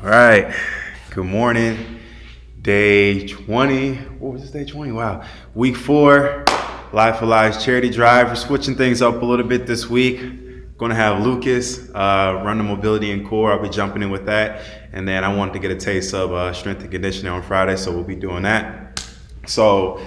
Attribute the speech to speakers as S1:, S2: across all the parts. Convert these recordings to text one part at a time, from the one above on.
S1: All right. Good morning. Day 20. What was this, day 20? Wow. Week 4, Life for Lives charity drive. We're switching things up a little bit this week. Going to have Lucas run the mobility and core. I'll be jumping in with that. And then I wanted to get a taste of strength and conditioning on Friday, so we'll be doing that. So,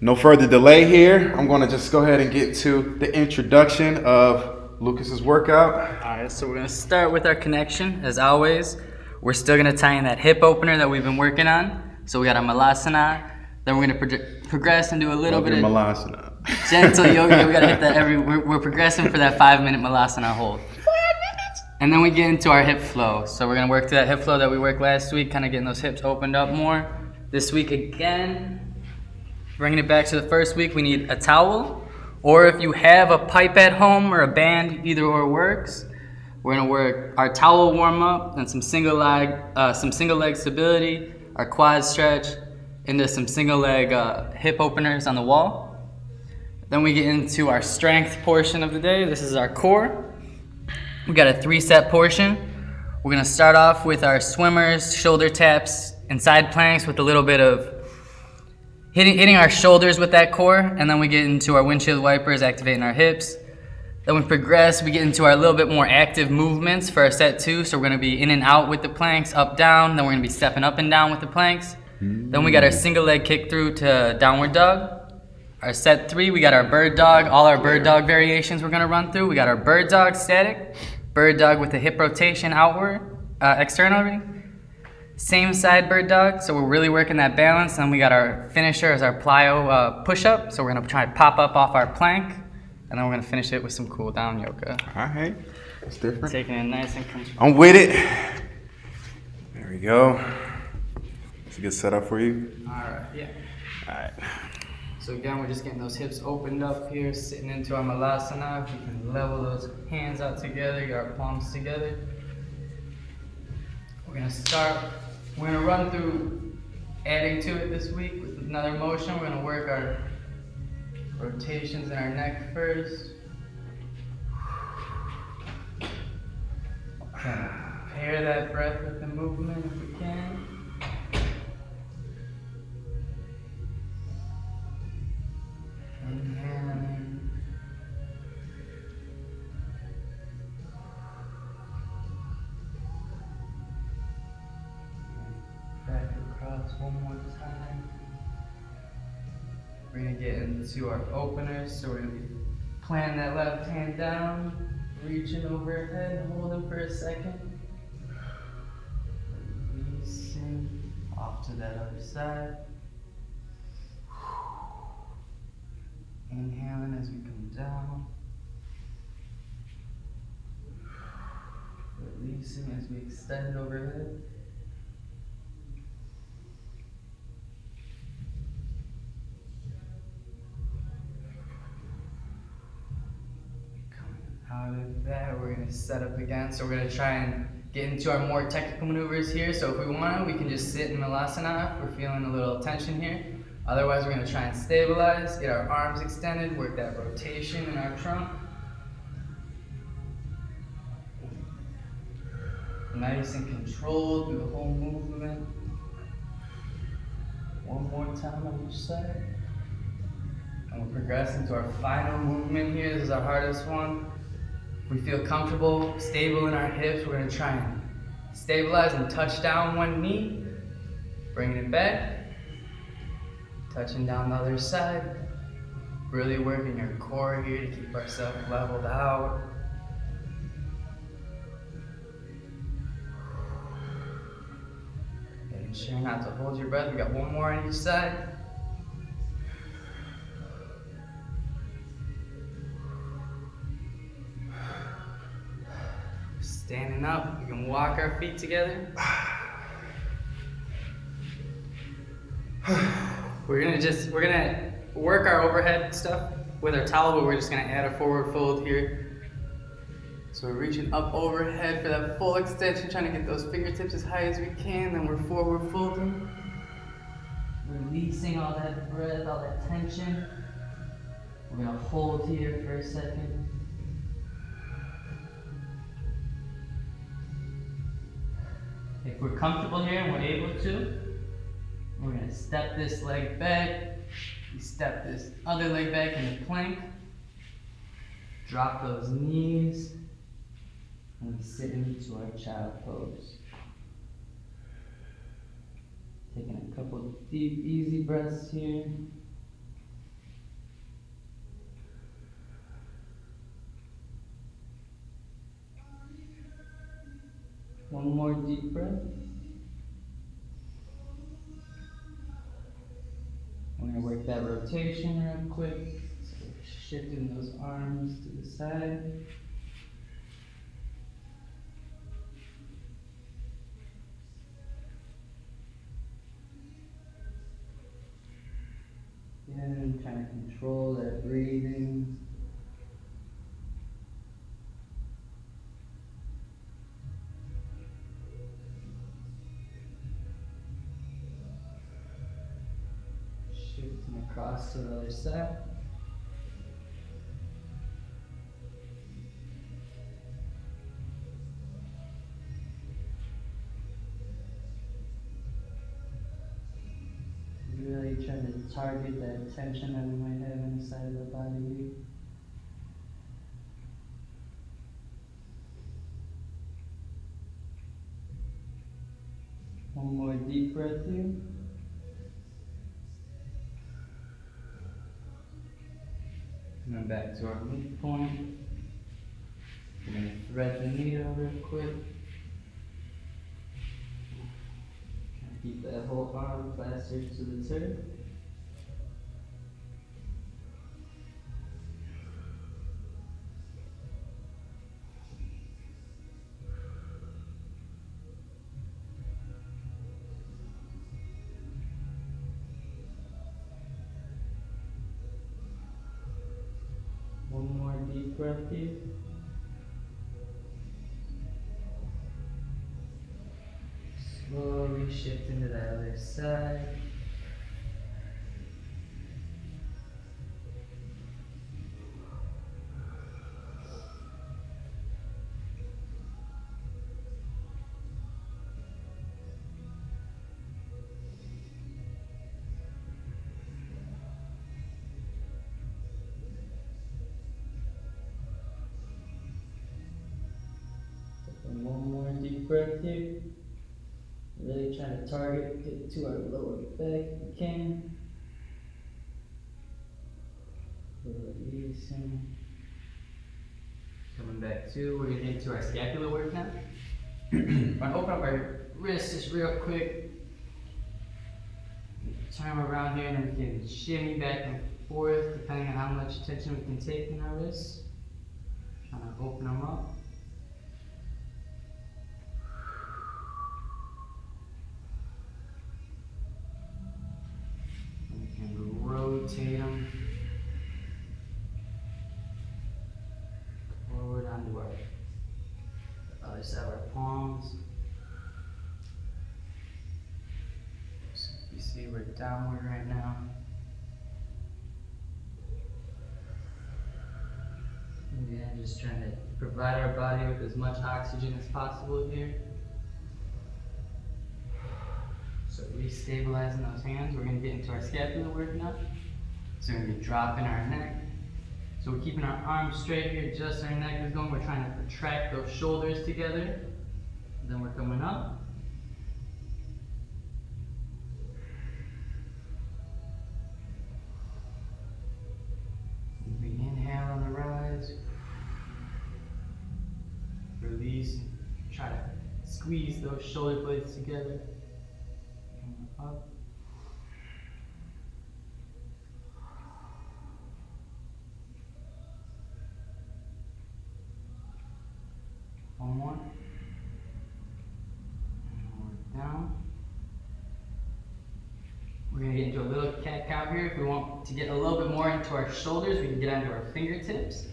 S1: no further delay here. I'm going to just go ahead and get to the introduction of Lucas's workout.
S2: All right, so we're going to start with our connection, as always. We're still going to tie in that hip opener that we've been working on. So we got our Malasana. Then we're going to progress and do a little bit of
S1: Malasana.
S2: gentle yoga. We got to hit that we're progressing for that 5-minute Malasana hold. 5 minutes? And then we get into our hip flow. So we're going to work through that hip flow that we worked last week, kind of getting those hips opened up more. This week again, bringing it back to the first week, we need a towel. Or if you have a pipe at home or a band, either or works. We're gonna work our towel warm up and some single leg stability, our quad stretch, into some single leg hip openers on the wall. Then we get into our strength portion of the day. This is our core. We got a 3-set portion. We're gonna start off with our swimmers, shoulder taps, and side planks with a little bit of hitting our shoulders with that core, and then we get into our windshield wipers, activating our hips. Then we progress, we get into our little bit more active movements for our set 2. So we're gonna be in and out with the planks, up, down. Then we're gonna be stepping up and down with the planks. Then we got our single leg kick through to downward dog. Our set 3, we got our bird dog, all our bird dog variations we're gonna run through. We got our bird dog static, bird dog with the hip rotation outward, externally. Same side bird dog, so we're really working that balance. And we got our finisher as our plyo push-up. So we're gonna try to pop up off our plank, and then we're gonna finish it with some cool down yoga.
S1: All right, it's different.
S2: Taking it nice and controlled.
S1: I'm with it. There we go. It's a good setup for you.
S2: All right, yeah.
S1: All right.
S2: So again, we're just getting those hips opened up here, sitting into our Malasana. We can level those hands out together, get our palms together. We're gonna run through adding to it this week with another motion. We're gonna work our rotations in our neck first. Kind of pair that breath with the movement if we can. Inhaling. Back across one more time. We're gonna get into our openers, so we're gonna be planting that left hand down, reaching overhead, holding for a second. Releasing off to that other side. Inhaling as we come down. Releasing as we extend overhead. Out of that, we're going to set up again. So we're going to try and get into our more technical maneuvers here. So if we want to, we can just sit in Malasana if we're feeling a little tension here. Otherwise, we're going to try and stabilize, get our arms extended, work that rotation in our trunk. Nice and controlled through the whole movement. One more time on each side. And we're progressing to our final movement here. This is our hardest one. We feel comfortable, stable in our hips. We're gonna try and stabilize and touch down one knee, bringing it back, touching down the other side. Really working your core here to keep ourselves leveled out. Making sure not to hold your breath. We got one more on each side. Standing up, we can walk our feet together. We're gonna work our overhead stuff with our towel, but we're just gonna add a forward fold here. So we're reaching up overhead for that full extension, trying to get those fingertips as high as we can, then we're forward folding. Releasing all that breath, all that tension. We're gonna hold here for a second. If we're comfortable here and we're able to, we're gonna step this leg back. We step this other leg back in a plank. Drop those knees. And we sit into our child pose. Taking a couple deep, easy breaths here. One more deep breath. We're gonna work that rotation real quick. So shifting those arms to the side. Again, trying to control that breathing. Shifting across to the other side. Really trying to target that tension that we might have inside of the body. One more deep breath here. And then back to our midpoint. We're going to thread the needle real quick. Keep that whole arm plastered to the turf. One more deep breath here. Slowly shift into the other side. And one more deep breath here. Really trying to target, get to our lower back if we can. Releasing. Coming back to, we're gonna get into our scapular work now. We're gonna open up our wrists just real quick. Turn them around here and then we can shimmy back and forth depending on how much tension we can take in our wrists. Trying to open them up. Rotate them forward onto our other side of our palms. So you see we're downward right now. And yeah, just trying to provide our body with as much oxygen as possible here. So re-stabilizing those hands, we're going to get into our scapular work now. So we're going to be dropping our neck. So we're keeping our arms straight here, just our neck is going. We're trying to protract those shoulders together. Then we're coming up. We inhale on the rise. Release. Try to squeeze those shoulder blades together. Up. One more. And we're down. We're going to get into a little cat-cow here. If we want to get a little bit more into our shoulders, we can get onto our fingertips.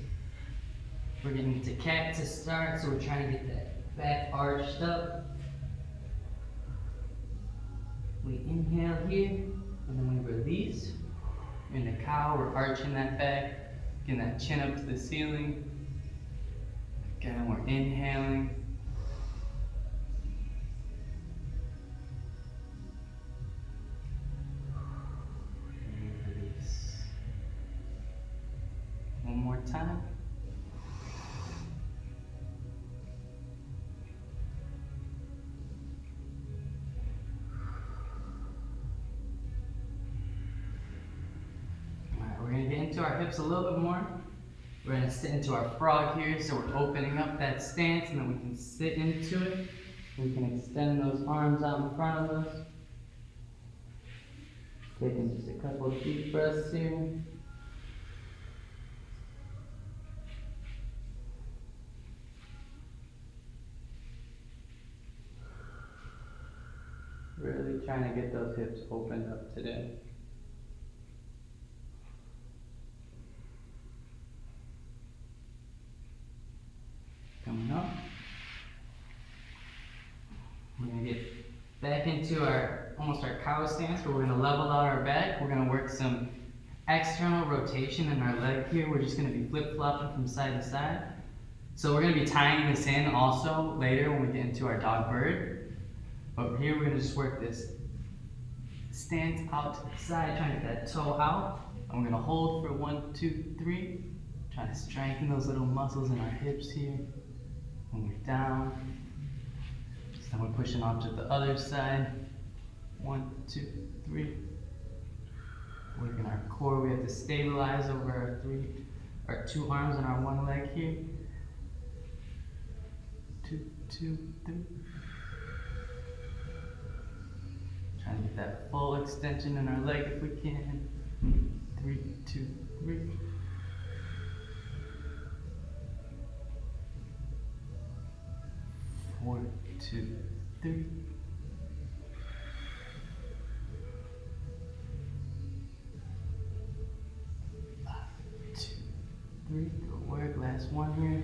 S2: We're getting into cat to start, so we're trying to get that back arched up. We inhale here, and then we release. In the cow, we're arching that back, getting that chin up to the ceiling. Again, we're inhaling. into our hips a little bit more. We're gonna sit into our frog here, so we're opening up that stance, and then we can sit into it. We can extend those arms out in front of us. Taking just a couple of deep breaths here. Really trying to get those hips opened up today. Coming up. We're gonna get back into almost our cow stance, but we're gonna level out our back. We're gonna work some external rotation in our leg here. We're just gonna be flip-flopping from side to side. So we're gonna be tying this in also later when we get into our dog bird. But here we're gonna just work this stance out to the side, trying to get that toe out. And we're gonna hold for 1, 2, 3. Trying to strengthen those little muscles in our hips here. When we're down. So then we're pushing off to the other side. 1, 2, 3. Working our core. We have to stabilize over our 2 arms and our 1 leg here. 2, 2, 3. Trying to get that full extension in our leg if we can. 3, 2, 3. 4, 2, 3. 5, 2, 3. Good work. Last one here.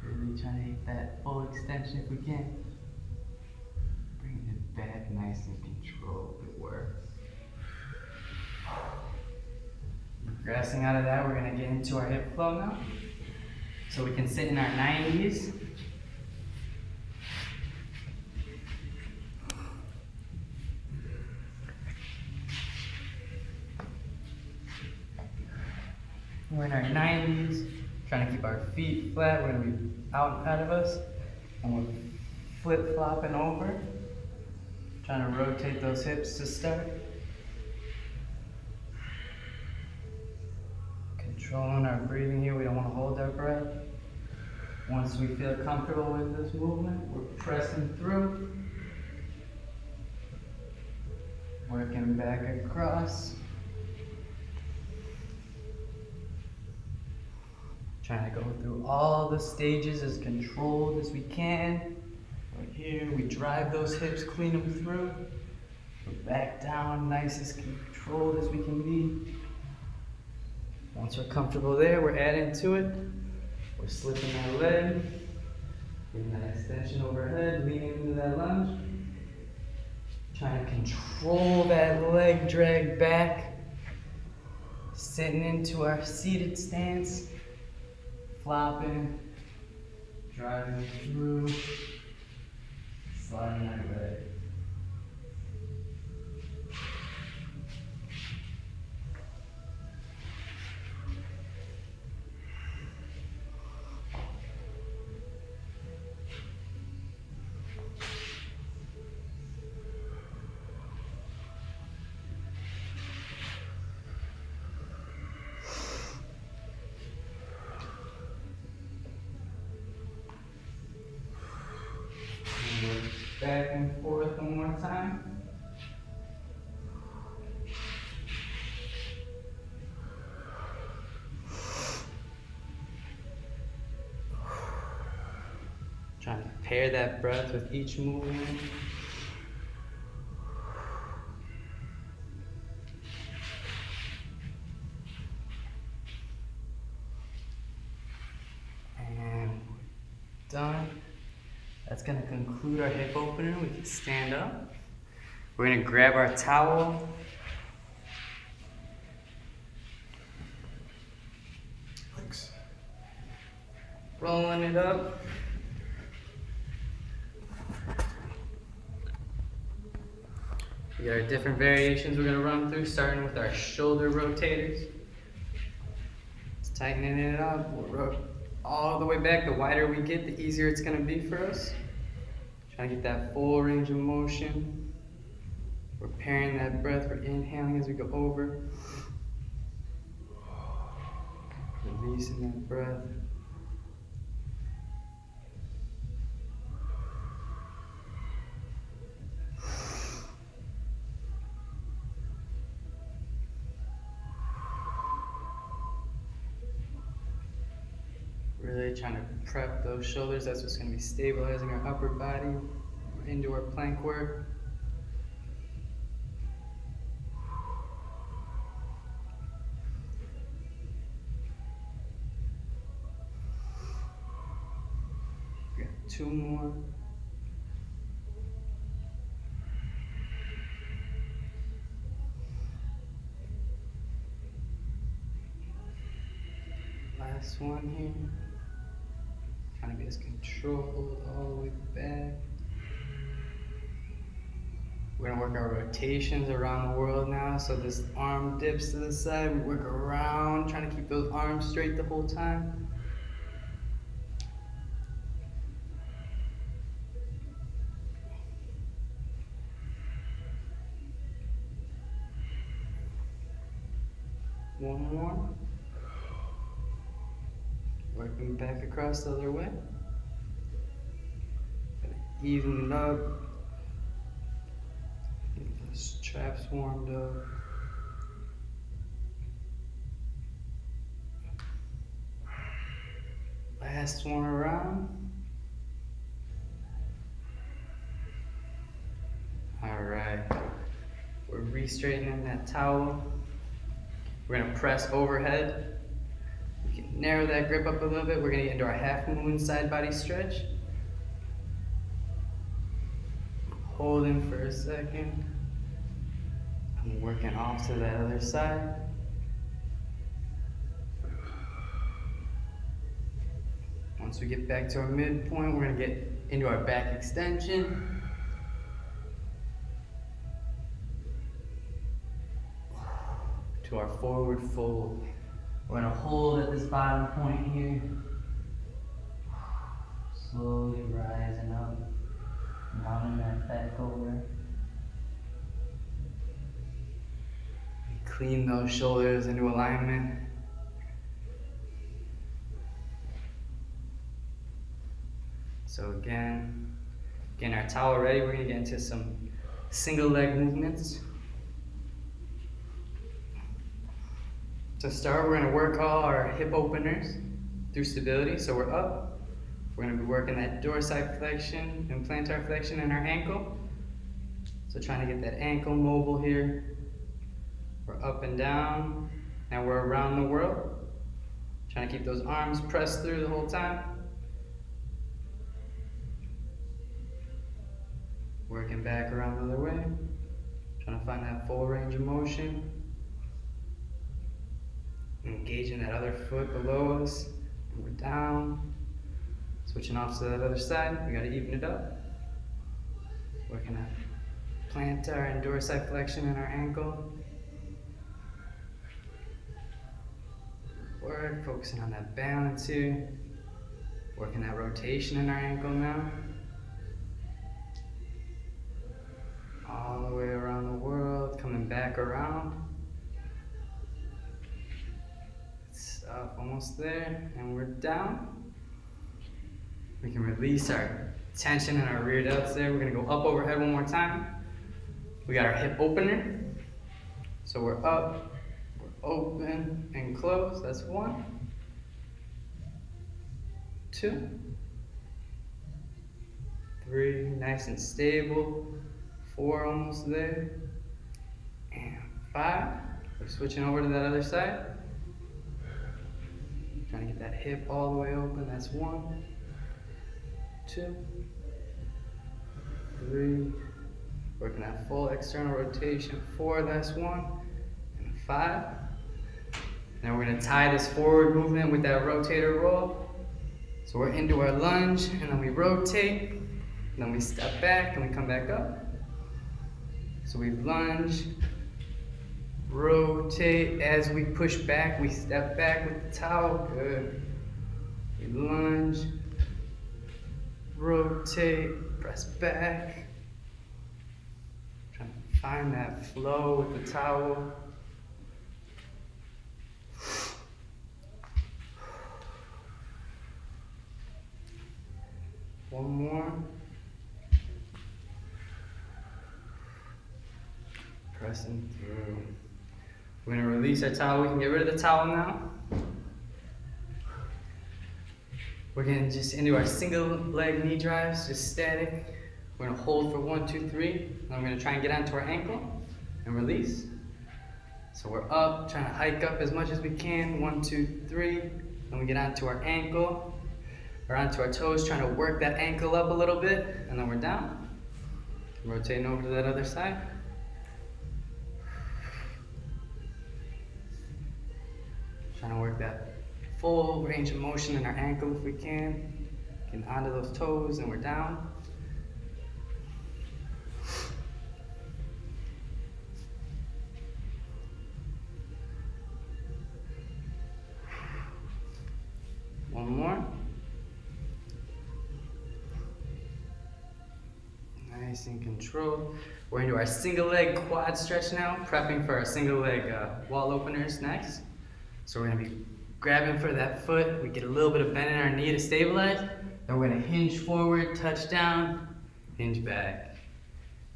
S2: Really trying to hit that full extension if we can. Bringing it back nice and controlled. Good work. Progressing out of that, we're going to get into our hip flow now. So we can sit in our 90s. We're in our 90s, trying to keep our feet flat. We're going to be out and ahead of us. And we're flip-flopping over. Trying to rotate those hips to start. Controlling our breathing here. We don't want to hold our breath. Once we feel comfortable with this movement, we're pressing through. Working back across. Trying to go through all the stages as controlled as we can. Right here, we drive those hips, clean them through. We're back down, nice as controlled as we can be. Once we're comfortable there, we're adding to it. We're slipping that leg, getting that extension overhead, leaning into that lunge. Trying to control that leg drag back. Sitting into our seated stance. Flopping, driving through, sliding our leg. Back and forth one more time. Trying to pair that breath with each movement. And done. That's going to conclude our hip opener. We can stand up. We're going to grab our towel.
S1: Thanks.
S2: Rolling it up. We got our different variations we're going to run through, starting with our shoulder rotators. Just tightening it up. We'll all the way back. The wider we get, the easier it's going to be for us. Trying to get that full range of motion. We're pairing that breath. We're inhaling as we go over. Releasing that breath. Really trying to prep those shoulders. That's what's going to be stabilizing our upper body into our plank work. We got 2 more. Last one here. Trying to be as controlled all the way back. We're gonna work our rotations around the world now. So this arm dips to the side, we work around, trying to keep those arms straight the whole time. One more. Working back across the other way. Even it up. Get those traps warmed up. Last one around. All right. We're re-straightening that towel. We're gonna press overhead. We can narrow that grip up a little bit. We're gonna get into our half moon side body stretch. Holding for a second. I'm working off to that other side. Once we get back to our midpoint, we're gonna get into our back extension. To our forward fold. We're gonna hold at this bottom point here. Slowly rising up, rounding that back over. We clean those shoulders into alignment. So again, getting our towel ready, we're gonna get into some single leg movements. To start, we're gonna work all our hip openers through stability. So we're up. We're gonna be working that dorsiflexion and plantar flexion in our ankle. So trying to get that ankle mobile here. We're up and down. Now we're around the world. Trying to keep those arms pressed through the whole time. Working back around the other way. Trying to find that full range of motion. Engaging that other foot below us. And we're down. Switching off to that other side. We gotta even it up. Working that plantar and dorsiflexion in our ankle. Work, focusing on that balance here. Working that rotation in our ankle now. All the way around the world, coming back around. It's up, almost there, and we're down. We can release our tension in our rear delts there. We're gonna go up overhead one more time. We got our hip opener. So we're up, we're open and close. That's 1, 2, 3, nice and stable. 4, almost there. And 5. We're switching over to that other side. Trying to get that hip all the way open. That's 1, 2, 3. Working that full external rotation. 4, that's 1. And 5. Now we're gonna tie this forward movement with that rotator roll. So we're into our lunge, and then we rotate, and then we step back, and we come back up. So we lunge, rotate. As we push back, we step back with the towel. Good. We lunge, rotate, press back. Trying to find that flow with the towel. One more. Pressing through. We're gonna release our towel. We can get rid of the towel now. We're gonna just into our single leg knee drives, just static. We're gonna hold for 1, 2, 3. And I'm gonna try and get onto our ankle and release. So we're up, trying to hike up as much as we can. 1, 2, 3. Then we get onto our ankle, or onto our toes, trying to work that ankle up a little bit. And then we're down. Rotating over to that other side. Trying to work that full range of motion in our ankle if we can. Getting onto those toes and we're down. One more. Nice and controlled. We're into our single leg quad stretch now, prepping for our single leg wall openers next. So we're gonna be grabbing for that foot. We get a little bit of bend in our knee to stabilize. Then we're gonna hinge forward, touch down, hinge back.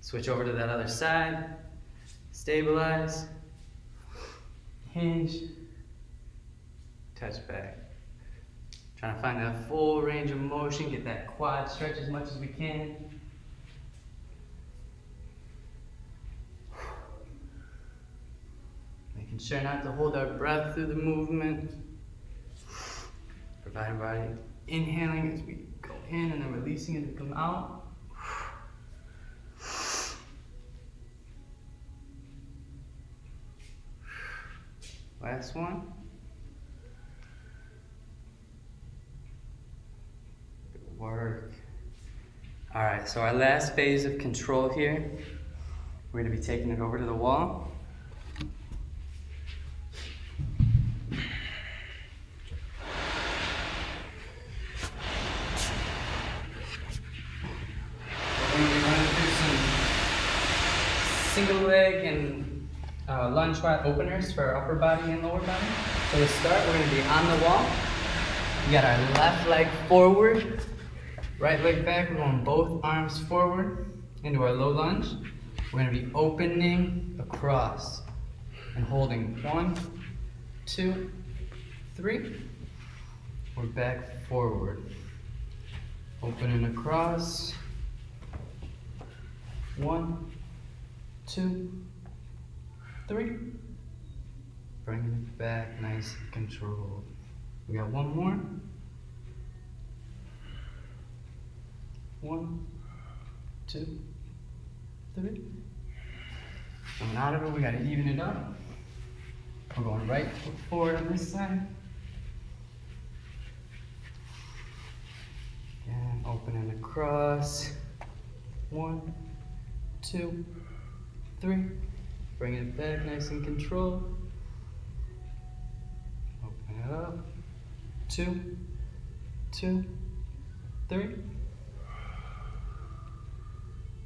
S2: Switch over to that other side, stabilize, hinge, touch back. Trying to find that full range of motion, get that quad stretch as much as we can. Making sure not to hold our breath through the movement. Providing body inhaling as we go in and then releasing as we come out. Last one. Good work. All right, so our last phase of control here, we're gonna be taking it over to the wall. We're gonna do some single leg and lunge squat openers for our upper body and lower body. So to start, we're gonna be on the wall. We got our left leg forward, right leg back. We're going both arms forward into our low lunge. We're gonna be opening across and holding 1, 2, 3. We're back forward. Opening across. 1, 2, 3. Bringing it back, nice and controlled. We got one more. 1, 2, 3. Coming out of it, we gotta even it up. We're going right foot forward on this side. Again, opening across. 1, 2, 3. Bringing it back, nice and controlled. Open it up. 2, 2, 3.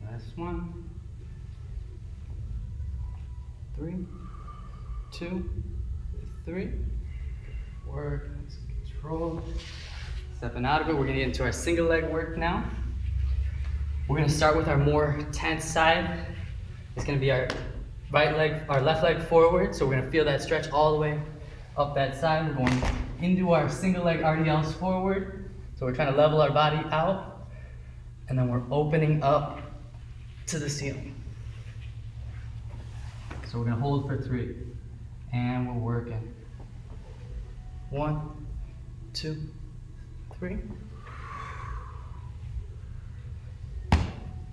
S2: Last one. 3, 2, 3. Work, nice and controlled. Stepping out of it, we're gonna get into our single leg work now. We're gonna start with our more tense side. It's gonna be our right leg, our left leg forward. So we're gonna feel that stretch all the way up that side. We're going into our single leg RDLs forward. So we're trying to level our body out. And then we're opening up to the ceiling. So we're gonna hold for 3. And we're working. 1, 2, 3.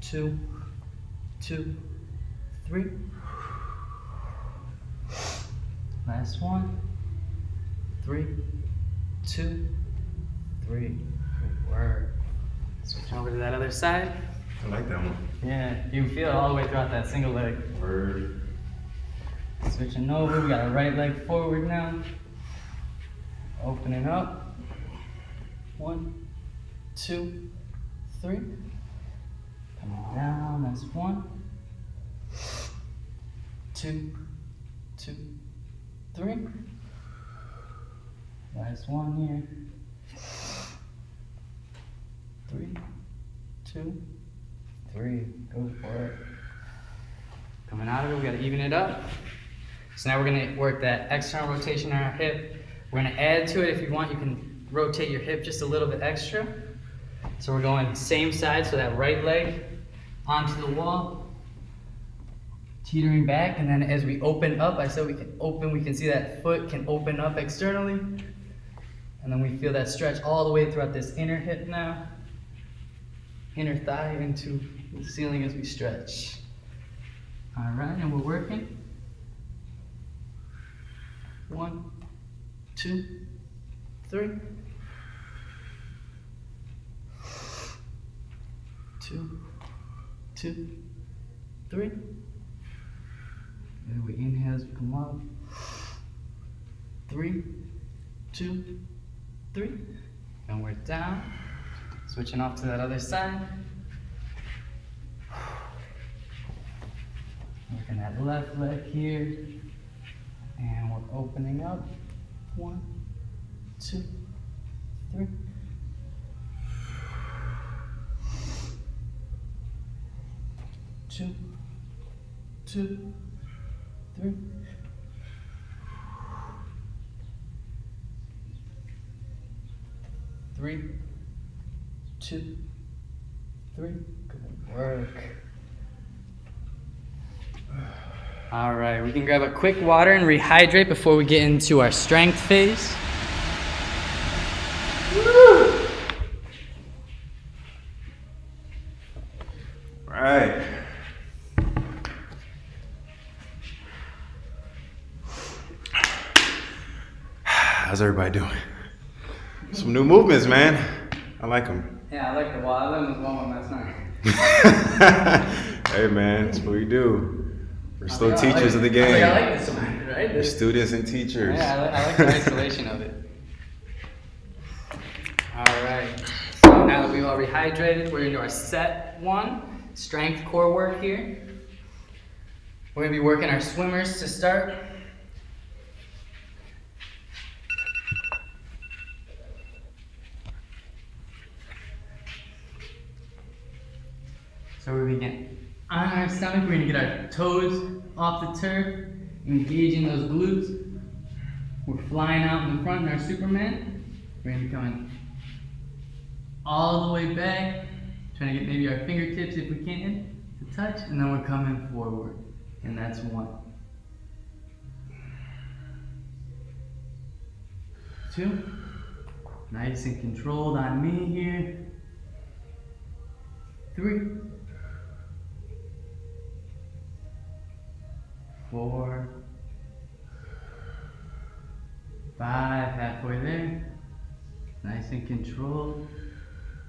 S2: 2, 2, 3. Last one. 3, 2, 3. Good work. Switching over to that other side.
S1: I like that one.
S2: Yeah, you can feel it all the way throughout that single leg.
S1: Word.
S2: Switching over, we got our right leg forward now. Opening up. 1, 2, 3. Coming down, that's 1, 2, 2, 3. Last one here. 3, 2, 3. Go for it. Coming out of it, we gotta even it up. So now we're gonna work that external rotation in our hip. We're gonna add to it. If you want, you can rotate your hip just a little bit extra. So we're going same side, so that right leg onto the wall, teetering back, and then as we open up, I said we can see that foot can open up externally. And then we feel that stretch all the way throughout this inner hip now. Inner thigh into the ceiling as we stretch. All right, and we're working. 1, 2, 3. 2, 2, 3. And we inhale as we come up. 3, 2, 3. And we're down. Switching off to that other side. Working that left leg here. And we're opening up. 1, 2, 3. 2, 2, 3. 3, 2, 3. Good work. All right, we can grab a quick water and rehydrate before we get into our strength phase.
S1: Woo! Right. How's everybody doing? Some new movements, man. I like them.
S2: Yeah, I like the wall. I learned this one last night.
S1: Hey, man, that's what we do. We're still
S2: I
S1: teachers of the game.
S2: I like this one, right?
S1: We're students and teachers.
S2: Yeah, I like the isolation of it. All right. So now that we've all rehydrated, we're into our set 1, strength core work here. We're gonna be working our swimmers to start. So we begin on our stomach. We're gonna get our toes off the turf, engaging those glutes. We're flying out in the front in our Superman. We're gonna be coming all the way back, trying to get maybe our fingertips if we can to touch, and then we're coming forward, and that's 1. 2. Nice and controlled on me here. 3. 4, 5, halfway there. Nice and controlled.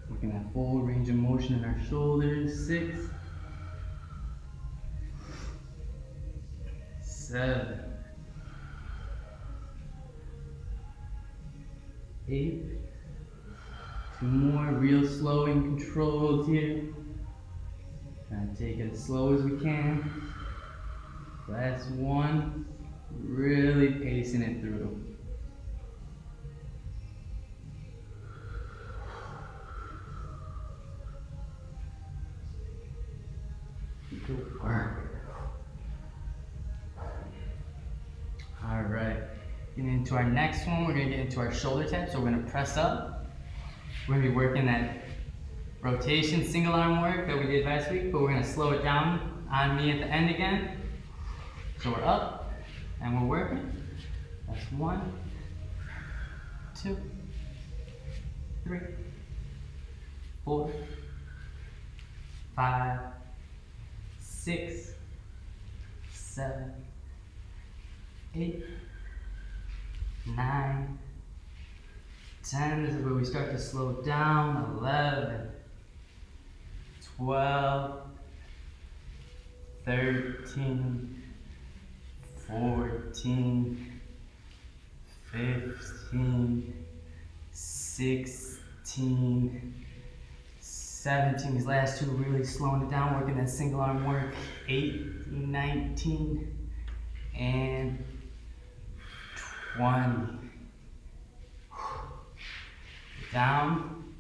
S2: Working that full range of motion in our shoulders. 6, 7, 8. 2 more, real slow and controlled here. Trying to take it as slow as we can. Last 1, really pacing it through. Good work. All right, getting into our next one, we're gonna get into our shoulder tap. So we're gonna press up. We're gonna be working that rotation single arm work that we did last week, but we're gonna slow it down on me at the end again. So we're up and we're working. That's 1, 2, 3, 4, 5, 6, 7, 8, 9, 10. This is where we start to slow down. 11, 12, 13, 14, 15, 16, 17. These last 2 really slowing it down, working that single arm work. 18, 19, and 20. Down,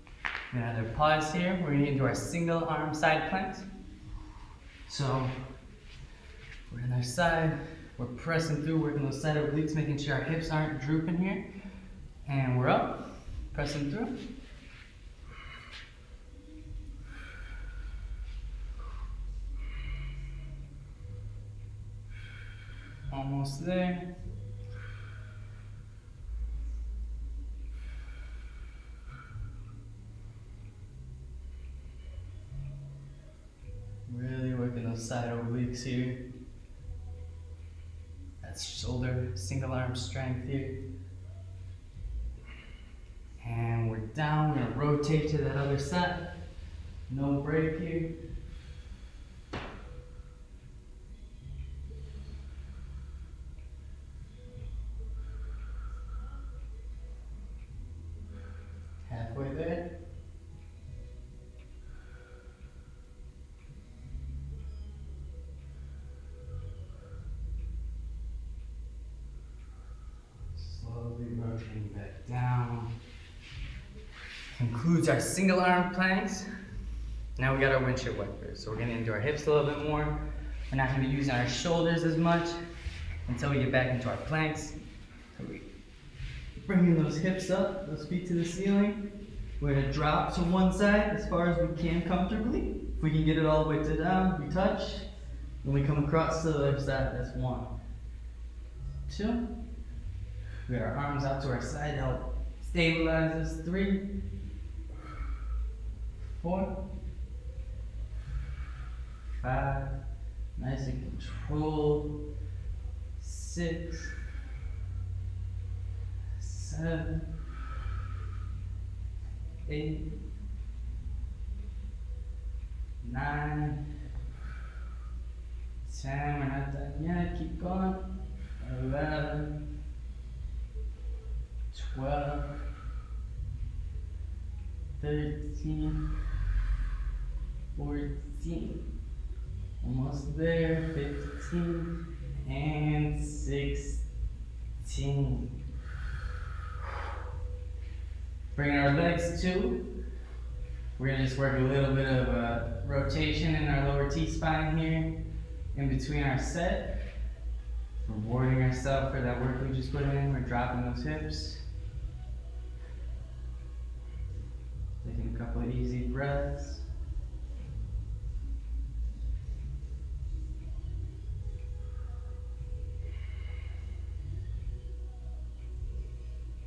S2: Another pause here. We're gonna get into our single arm side planks. So we're on our side, we're pressing through, working those side obliques, making sure our hips aren't drooping here. And we're up, pressing through. Almost there. Really working those side obliques here. That's shoulder, single arm strength here. And we're down, we're gonna rotate to that other side. No break here. Halfway there. Slowly rotating back down. Concludes our single arm planks. Now we got our windshield wipers. So we're gonna into our hips a little bit more. We're not gonna be using our shoulders as much until we get back into our planks. So we bringing those hips up, those feet to the ceiling. We're gonna drop to one side as far as we can comfortably. If we can get it all the way to down, we touch. When we come across to the other side, that's 1, 2. We got our arms out to our side to help stabilize us. 3, 4, 5. Nice and controlled. 6, 7, 8, 9, 10. We're not done yet. Keep going. 11, 12, 13, 14. Almost there. 15 and 16. Bringing our legs to. We're gonna just work a little bit of rotation in our lower T-spine here, in between our set. Rewarding ourselves for that work we just put in. We're dropping those hips. Taking a couple of easy breaths.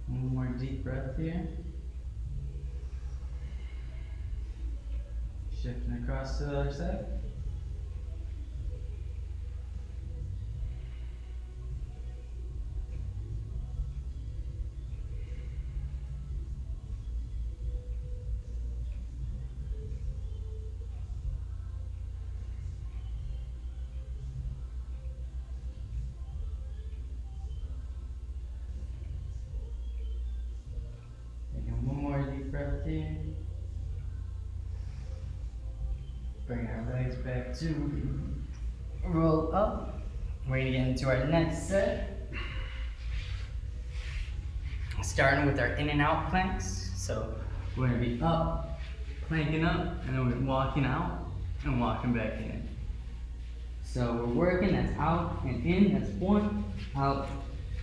S2: One more deep breath here. Shifting across to the other side. Taking one more deep breath here. Bring our legs back to roll up. We're gonna get into our next set. Starting with our in and out planks. So we're gonna be up, planking up, and then we're walking out and walking back in. So we're working, that's out and in, that's 1, out,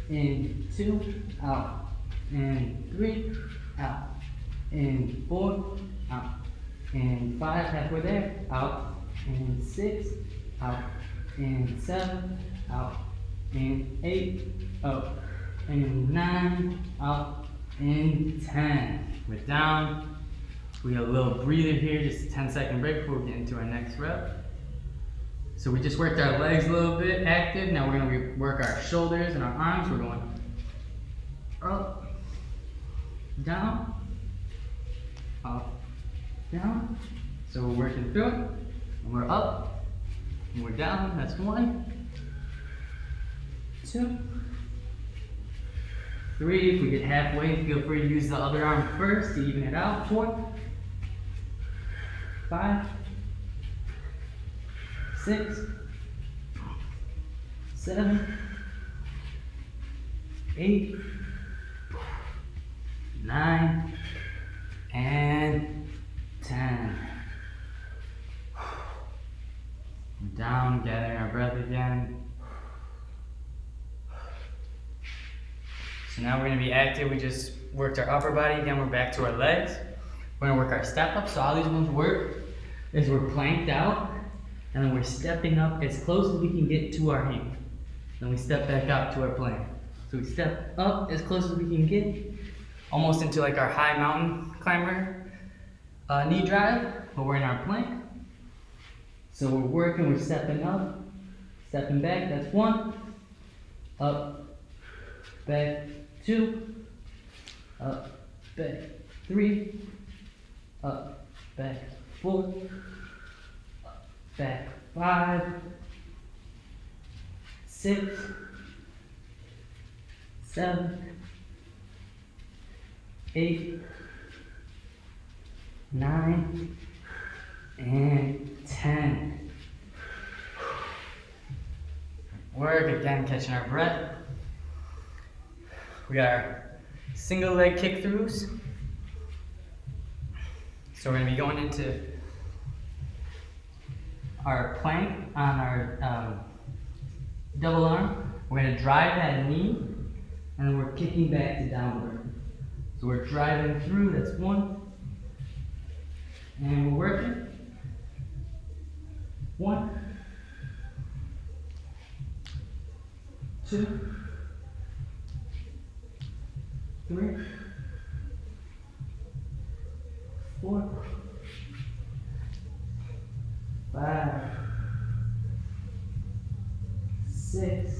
S2: in, 2, out, in, 3, out, in, 4, out. In 5, halfway there, out, in 6, out, in 7, out, in 8, up, in 9, out, in 10. We're down. We got a little breather here, just a 10-second break before we get into our next rep. So we just worked our legs a little bit active. Now we're gonna work our shoulders and our arms. We're going up, down, up, down. So we're working through it, and we're up, and we're down. That's 1, 2, 3. If we get halfway, feel free to use the other arm first to even it out. 4, 5, 6, 7, 8, 9, and down, gathering our breath again. So now we're gonna be active. We just worked our upper body, again we're back to our legs. We're gonna work our step up. So how these ones work is we're planked out, and then we're stepping up as close as we can get to our hand. Then we step back out to our plank. So we step up as close as we can get, almost into like our high mountain climber knee drive, but we're in our plank. So we're working, we're stepping up, stepping back, that's 1, up, back, 2, up, back, 3, up, back, 4, up, back, 5, 6, 7, 8, 9, and 10. Work again, catching our breath. We got our single leg kick throughs. So we're gonna be going into our plank on our double arm. We're gonna drive that knee, and then we're kicking back to downward. So we're driving through, that's 1. And we're working. 1, 2, 3, 4, 5, 6,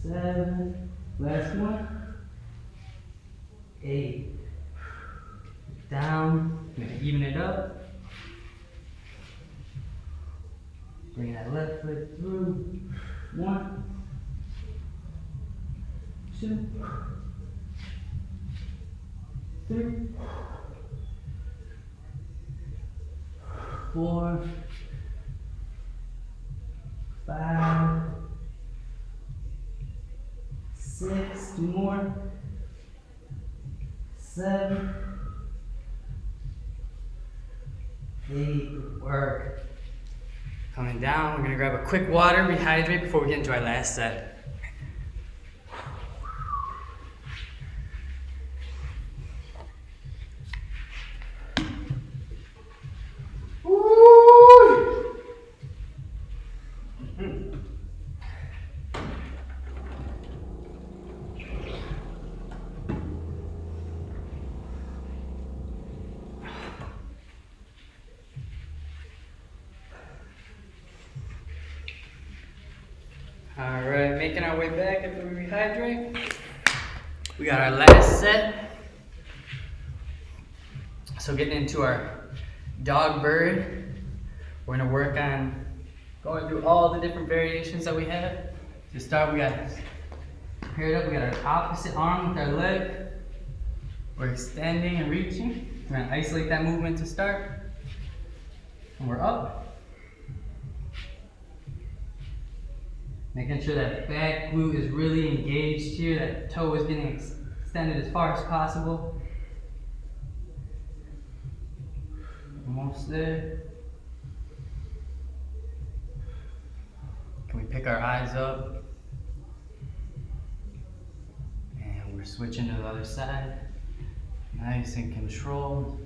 S2: 7, last one, 8. Down, I'm gonna even it up. Bring that left foot through. 1, 2, 3, 4, 5, 6, 2 more, 7, 8, good work. Coming down, we're gonna grab a quick water, rehydrate before we get into our last set. Alright, making our way back after we rehydrate. We got our last set. So getting into our dog bird. We're gonna work on going through all the different variations that we have. To start, we got paired up, we got our opposite arm with our leg. We're extending and reaching. We're gonna isolate that movement to start. And we're up. Making sure that back glute is really engaged here, that toe is getting extended as far as possible. Almost there. Can we pick our eyes up? And we're switching to the other side. Nice and controlled.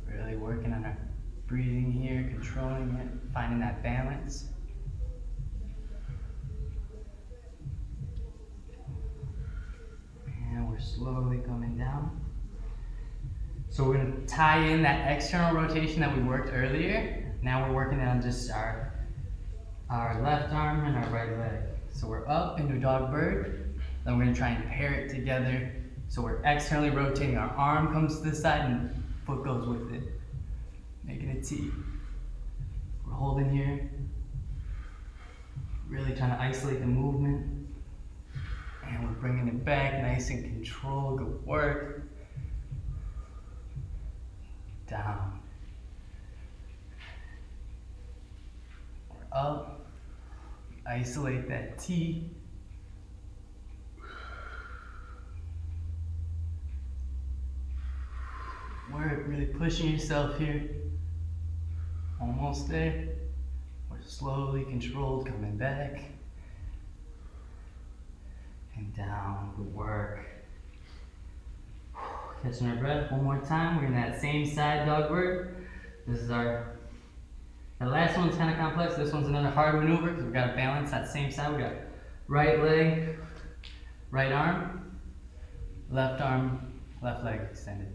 S2: Really working on our breathing here, controlling it, finding that balance. And we're slowly coming down. So we're going to tie in that external rotation that we worked earlier. Now we're working on just our left arm and our right leg. So we're up into dog bird. Then we're going to try and pair it together. So we're externally rotating. Our arm comes to the side and foot goes with it. Making a T. We're holding here. Really trying to isolate the movement. And we're bringing it back, nice and controlled. Good work. Down. We're up. Isolate that T. work, really pushing yourself here. Almost there. We're slowly controlled, coming back. And down, good work. Catching our breath one more time. We're in that same side dog work. This is the last one's kind of complex. This one's another hard maneuver because we've got to balance that same side. We got right leg, right arm, left leg extended.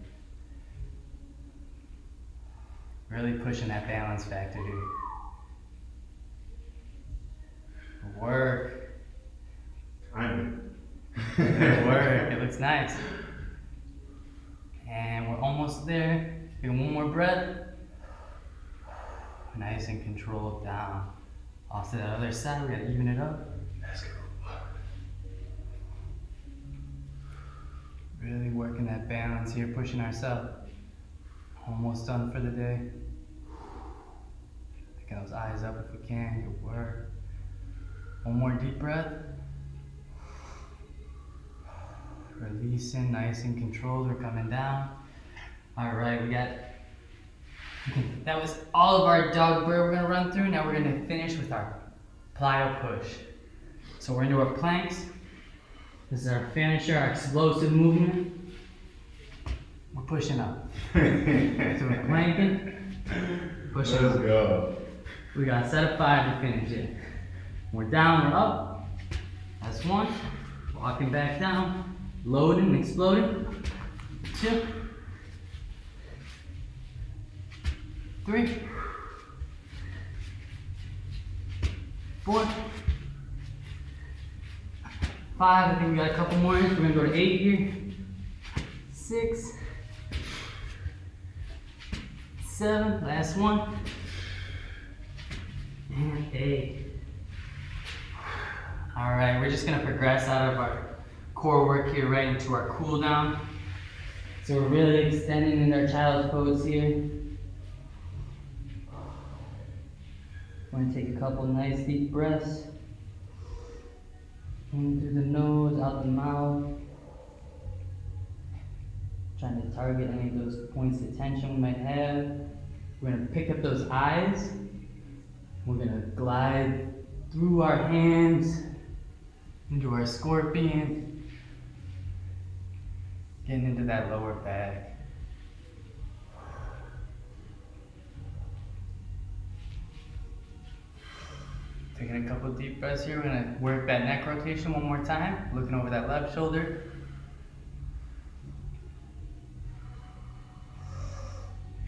S2: Really pushing that balance factor here. Work. Good work. It looks nice. And we're almost there. Taking one more breath. Nice and controlled down. Off to that other side. We gotta even it up.
S1: Let's go.
S2: Really working that balance here, pushing ourselves. Almost done for the day. Picking those eyes up if we can. Good work. One more deep breath. Releasing, nice and controlled. We're coming down. All right, that was all of our dog bird we're gonna run through. Now we're gonna finish with our plyo push. So we're into our planks. This is our finisher, our explosive movement. We're pushing up. So we're planking, pushing up.
S1: Let's go.
S2: We got a set of 5 to finish it. We're down, we're up. That's 1. Walking back down. Loading, exploding. 2. 3. 4. 5. I think we got a couple more. We're gonna go to 8 here. 6. 7. Last one. And 8. All right, we're just gonna progress out of our core work here right into our cool down. So we're really extending in our child's pose here. We're gonna take a couple nice deep breaths. In through the nose, out the mouth. Trying to target any of those points of tension we might have. We're gonna pick up those eyes. We're gonna glide through our hands into our scorpion, getting into that lower back. Taking a couple deep breaths here. We're gonna work that neck rotation one more time, looking over that left shoulder.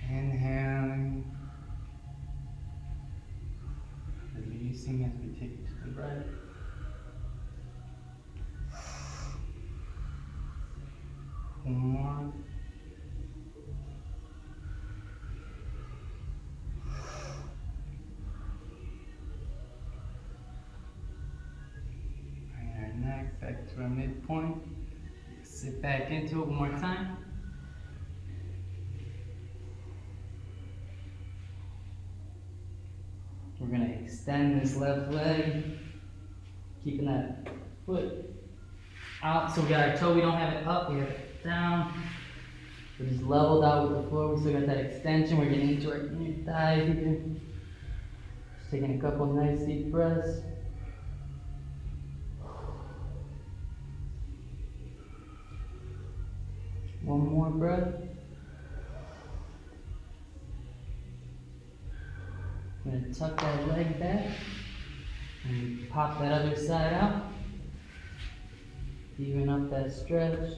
S2: Inhaling, releasing as we take it to the right. One more. Bring our neck back to our midpoint. Sit back into it one more time. We're going to extend this left leg, keeping that foot out. So we got our toe, we don't have it up, we have it down. We're just leveled out with the floor. We still got that extension. We're getting into our inner thigh here. Just taking a couple nice deep breaths. One more breath. I'm going to tuck that leg back and pop that other side out. Even up that stretch.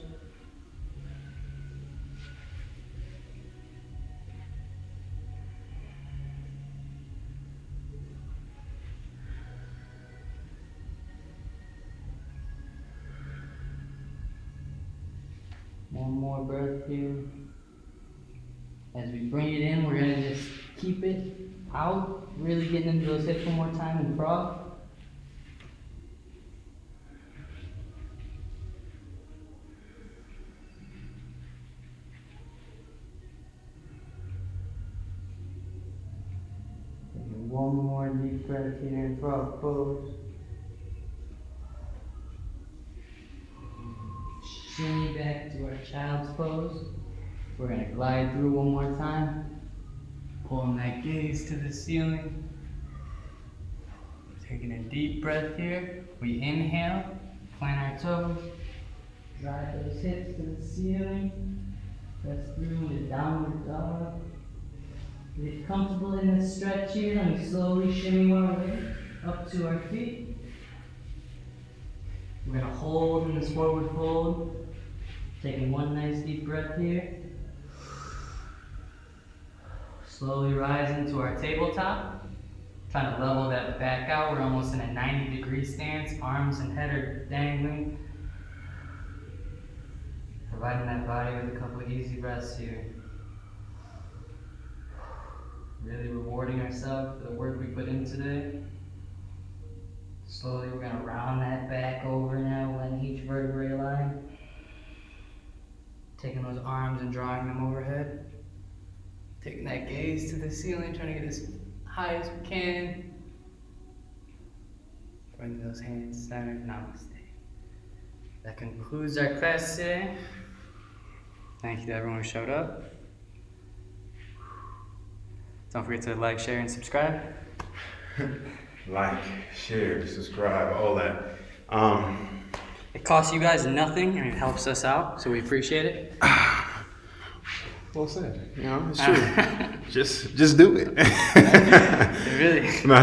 S2: One more breath here. As we bring it in, we're going to just keep it out, really getting into those hips one more time and frog. Taking one more deep breath here in frog pose. Shinny back to our child's pose. We're gonna glide through one more time. Pulling that gaze to the ceiling. Taking a deep breath here. We inhale, plant our toes, drive those hips to the ceiling, press through to downward dog. Get comfortable in this stretch here, and we slowly shimmy our way up to our feet. We're gonna hold in this forward fold, taking one nice deep breath here. Slowly rise into our tabletop. Trying to level that back out. We're almost in a 90-degree stance. Arms and head are dangling. Providing that body with a couple of easy breaths here. Really rewarding ourselves for the work we put in today. Slowly we're going to round that back over now, letting each vertebrae align. Taking those arms and drawing them overhead. Taking that gaze to the ceiling, trying to get as high as we can. Bring those hands centered. Namaste. That concludes our class today. Thank you to everyone who showed up. Don't forget to like, share, and subscribe.
S1: Like, share, subscribe, all that.
S2: It costs you guys nothing, and it helps us out, so we appreciate it.
S1: Well said. You know, it's true. just do it.
S2: Really.
S1: No,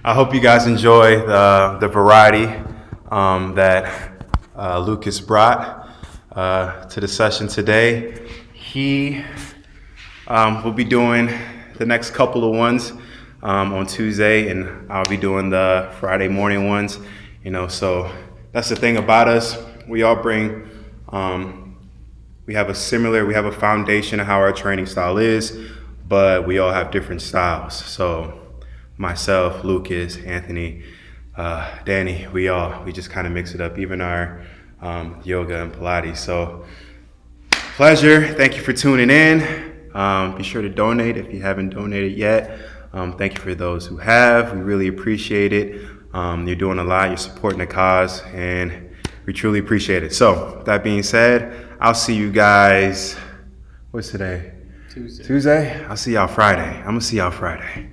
S1: I hope you guys enjoy the variety that Lucas brought to the session today. He will be doing the next couple of ones on Tuesday, and I'll be doing the Friday morning ones. You know, so that's the thing about us. We all bring. We have a foundation of how our training style is, but we all have different styles. So myself, Lucas, Anthony, Danny, we just kind of mix it up, even our yoga and Pilates. So pleasure. Thank you for tuning in. Be sure to donate if you haven't donated yet. Thank you for those who have. We really appreciate it. You're doing a lot. You're supporting the cause, and we truly appreciate it. So with that being said, I'll see you guys, what's today? Tuesday? I'll see y'all Friday. I'm going to see y'all Friday.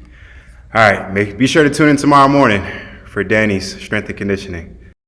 S1: All right, be sure to tune in tomorrow morning for Danny's Strength and Conditioning.